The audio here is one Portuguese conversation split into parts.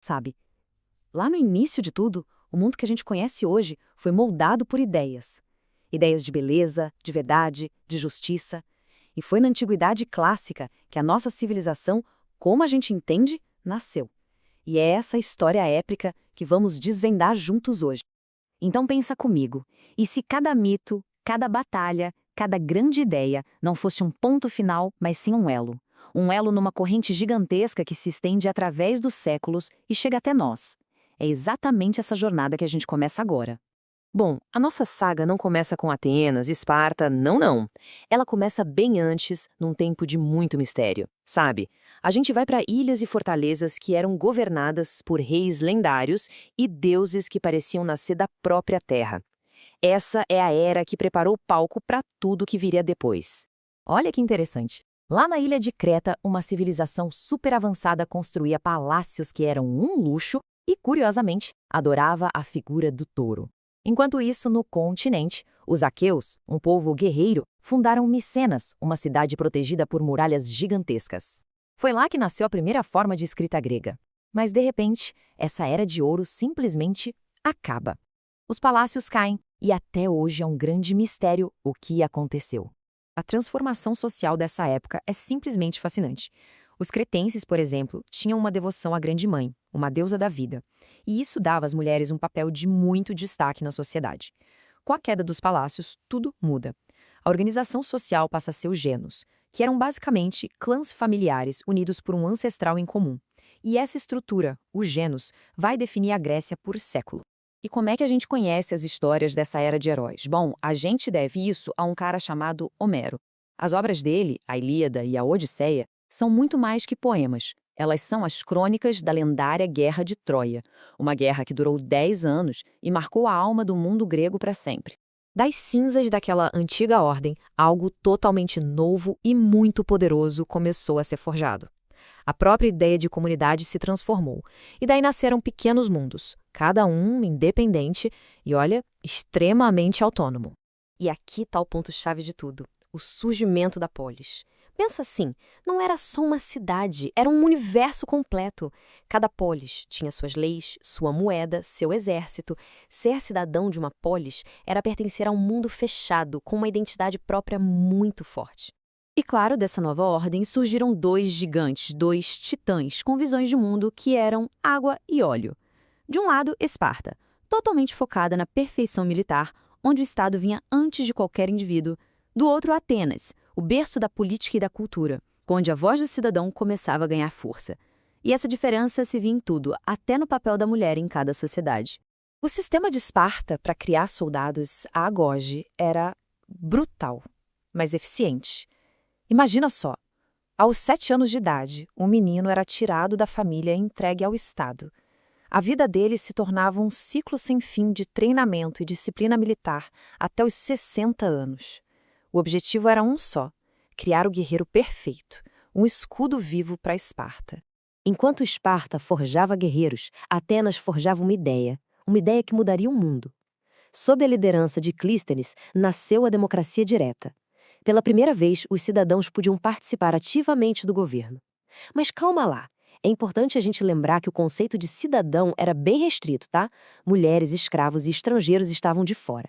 Sabe, lá no início de tudo, o mundo que a gente conhece hoje foi moldado por ideias. Ideias de beleza, de verdade, de justiça. E foi na antiguidade clássica que a nossa civilização, como a gente entende, nasceu. E é essa história épica que vamos desvendar juntos hoje. Então pensa comigo, e se cada mito, cada batalha, cada grande ideia não fosse um ponto final, mas sim um elo? Um elo numa corrente gigantesca que se estende através dos séculos e chega até nós. É exatamente essa jornada que a gente começa agora. Bom, a nossa saga não começa com Atenas, Esparta, não, não. Ela começa bem antes, num tempo de muito mistério, sabe? A gente vai para ilhas e fortalezas que eram governadas por reis lendários e deuses que pareciam nascer da própria terra. Essa é a era que preparou o palco para tudo que viria depois. Olha que interessante. Lá na ilha de Creta, uma civilização super avançada construía palácios que eram um luxo e, curiosamente, adorava a figura do touro. Enquanto isso, no continente, os aqueus, um povo guerreiro, fundaram Micenas, uma cidade protegida por muralhas gigantescas. Foi lá que nasceu a primeira forma de escrita grega. Mas, de repente, essa era de ouro simplesmente acaba. Os palácios caem e até hoje é um grande mistério o que aconteceu. A transformação social dessa época é simplesmente fascinante. Os cretenses, por exemplo, tinham uma devoção à Grande Mãe, uma deusa da vida, e isso dava às mulheres um papel de muito destaque na sociedade. Com a queda dos palácios, tudo muda. A organização social passa a ser os genos, que eram basicamente clãs familiares unidos por um ancestral em comum. E essa estrutura, os genos, vai definir a Grécia por século. E como é que a gente conhece as histórias dessa era de heróis? Bom, a gente deve isso a um cara chamado Homero. As obras dele, a Ilíada e a Odisseia, são muito mais que poemas. Elas são as crônicas da lendária Guerra de Troia, uma guerra que durou 10 anos e marcou a alma do mundo grego para sempre. Das cinzas daquela antiga ordem, algo totalmente novo e muito poderoso começou a ser forjado. A própria ideia de comunidade se transformou, e daí nasceram pequenos mundos, cada um independente e, olha, extremamente autônomo. E aqui está o ponto-chave de tudo, o surgimento da polis. Pensa assim, não era só uma cidade, era um universo completo. Cada polis tinha suas leis, sua moeda, seu exército. Ser cidadão de uma polis era pertencer a um mundo fechado, com uma identidade própria muito forte. E claro, dessa nova ordem surgiram dois gigantes, dois titãs, com visões de mundo que eram água e óleo. De um lado, Esparta, totalmente focada na perfeição militar, onde o Estado vinha antes de qualquer indivíduo. Do outro, Atenas, o berço da política e da cultura, onde a voz do cidadão começava a ganhar força. E essa diferença se via em tudo, até no papel da mulher em cada sociedade. O sistema de Esparta para criar soldados a agoge era brutal, mas eficiente. Imagina só, aos 7 anos de idade, um menino era tirado da família e entregue ao Estado. A vida dele se tornava um ciclo sem fim de treinamento e disciplina militar até os 60 anos. O objetivo era um só: criar o guerreiro perfeito, um escudo vivo para Esparta. Enquanto Esparta forjava guerreiros, Atenas forjava uma ideia que mudaria o mundo. Sob a liderança de Clístenes, nasceu a democracia direta. Pela primeira vez, os cidadãos podiam participar ativamente do governo. Mas calma lá, é importante a gente lembrar que o conceito de cidadão era bem restrito, tá? Mulheres, escravos e estrangeiros estavam de fora.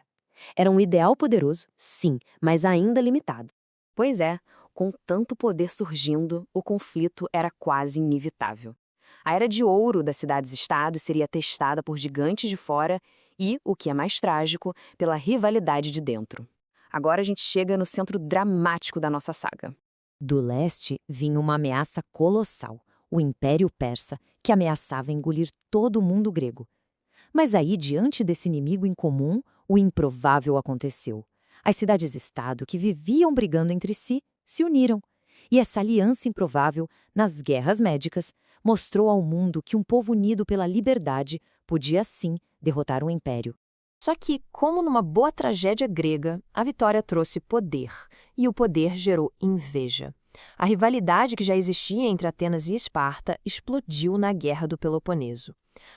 Era um ideal poderoso, sim, mas ainda limitado. Pois é, com tanto poder surgindo, o conflito era quase inevitável. A era de ouro das cidades-estados seria testada por gigantes de fora e, o que é mais trágico, pela rivalidade de dentro. Agora a gente chega no centro dramático da nossa saga. Do leste vinha uma ameaça colossal, o Império Persa, que ameaçava engolir todo o mundo grego. Mas aí, diante desse inimigo em comum, o improvável aconteceu. As cidades-estado, que viviam brigando entre si, se uniram. E essa aliança improvável, nas guerras médicas, mostrou ao mundo que um povo unido pela liberdade podia, sim, derrotar um império. Só que, como numa boa tragédia grega, a vitória trouxe poder, e o poder gerou inveja. A rivalidade que já existia entre Atenas e Esparta explodiu na Guerra do Peloponeso.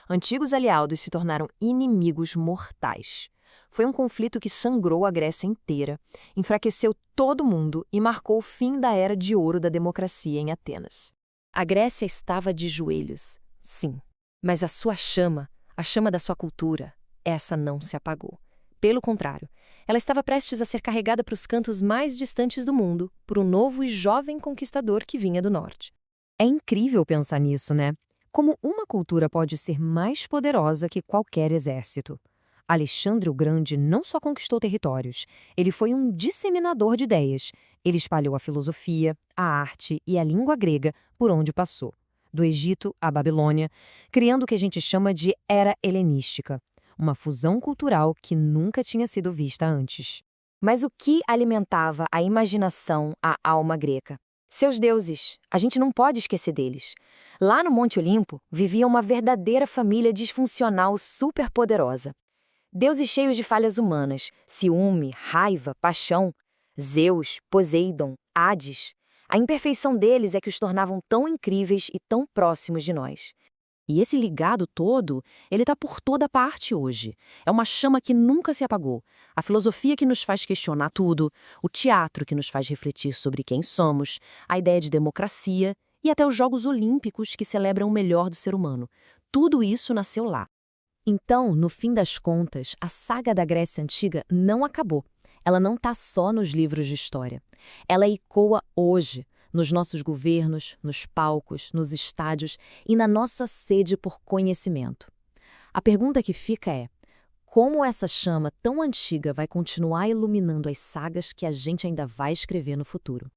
Antigos aliados se tornaram inimigos mortais. Foi um conflito que sangrou a Grécia inteira, enfraqueceu todo mundo e marcou o fim da era de ouro da democracia em Atenas. A Grécia estava de joelhos, sim, Mas a sua chama, a chama da sua cultura, essa não se apagou. Pelo contrário, ela estava prestes a ser carregada para os cantos mais distantes do mundo por um novo e jovem conquistador que vinha do norte. É incrível pensar nisso, né? Como uma cultura pode ser mais poderosa que qualquer exército. Alexandre o Grande não só conquistou territórios, ele foi um disseminador de ideias. Ele espalhou a filosofia, a arte e a língua grega por onde passou, do Egito à Babilônia, criando o que a gente chama de Era Helenística, uma fusão cultural que nunca tinha sido vista antes. Mas o que alimentava a imaginação, a alma grega? Seus deuses, a gente não pode esquecer deles. Lá no Monte Olimpo vivia uma verdadeira família disfuncional superpoderosa. Deuses cheios de falhas humanas, ciúme, raiva, paixão. Zeus, Poseidon, Hades. A imperfeição deles é que os tornavam tão incríveis e tão próximos de nós. E esse ligado todo, ele está por toda parte hoje. É uma chama que nunca se apagou. A filosofia que nos faz questionar tudo, o teatro que nos faz refletir sobre quem somos, a ideia de democracia e até os Jogos Olímpicos que celebram o melhor do ser humano. Tudo isso nasceu lá. Então, no fim das contas, a saga da Grécia Antiga não acabou. Ela não está só nos livros de história. Ela ecoa hoje, nos nossos governos, nos palcos, nos estádios e na nossa sede por conhecimento. A pergunta que fica é: como essa chama tão antiga vai continuar iluminando as sagas que a gente ainda vai escrever no futuro?